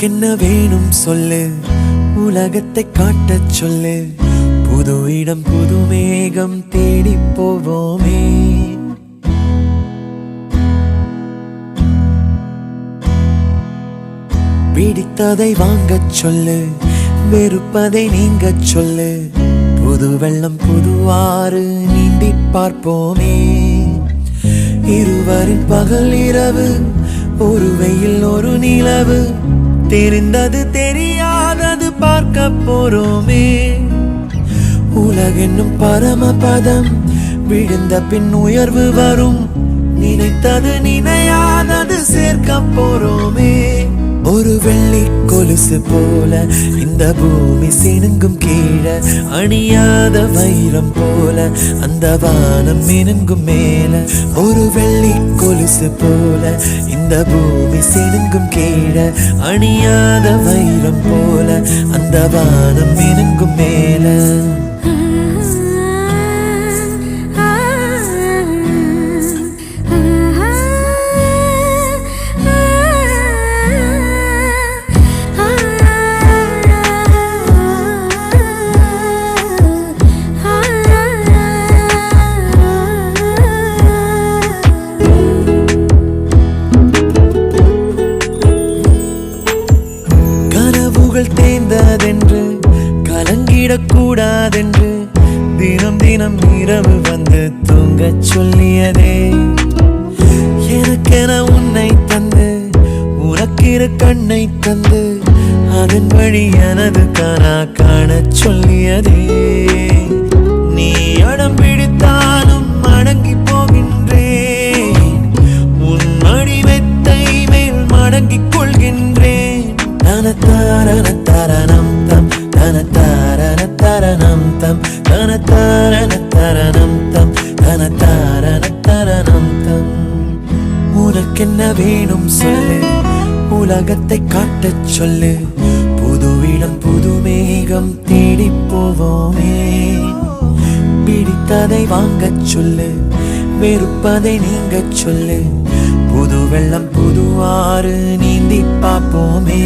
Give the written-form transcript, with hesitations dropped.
உனக்கென்ன வேணும் சொல்லு, உலகத்தை காட்டச் சொல்லு. புது இடம் புது மேகம் தேடி போவோமே. பிடித்ததை வாங்கச் சொல்லு, வெறுப்பதை நீங்கச் சொல்லு. புது வெள்ளம் புது ஆறு நீந்தி பார்ப்போமே. இருவரின் பகல் இரவு, ஒரு வெயில் ஒரு நிலவு. தெரிந்தது தெரியாதது பார்க்க போறோமே. உலகென்னும் பரமபதம், விழுந்த பின் உயர்வு வரும். நினைத்தது நினையாதது சேர்க்க போறோமே. ஒரு வெள்ளி கொலுசு போல இந்த பூமி சினுங்கும் கீழே, அணியாத வைரம் போல அந்த வானம் மினுங்கும் மேல. ஒரு வெள்ளி கொலுசு போல இந்த பூமி சினுங்கும் கீழே, அணியாத வைரம் போல அந்த வானம் மினுங்கும் மேல. தேர்ந்ததென்று கலங்கிடக்கூடாதென்று தினம் தினம் இரவு வந்து தூங்கச் சொல்லியதே. எனக்கென உன்னை தந்து உனக்கிரு கண்ணை தந்து அதன் வழி எனது கனா காணச் சொல்லியதே. நீ அடம் பிடித்தாலும் அடங்கி போகின்றேன், உன் மடி மெத்தை மேல் மடங்கிக் கொள்கின்றேன். தனத்தாரணம் தம் தனத்தாரணம் தம் தனத்தாரணம் தம் தனத்தாரணம் தம். உனக்கென்ன வேணும் சொல்லு, உலகத்தை காட்டச் சொல்லு. புது இடம் புது மேகம் தேடி போவோமே. பிடித்ததை வாங்கச் சொல்லு, வெறுப்பதை நீங்கச் சொல்லு. புது வெள்ளம் புது ஆறு நீந்தி பார்ப்போமே.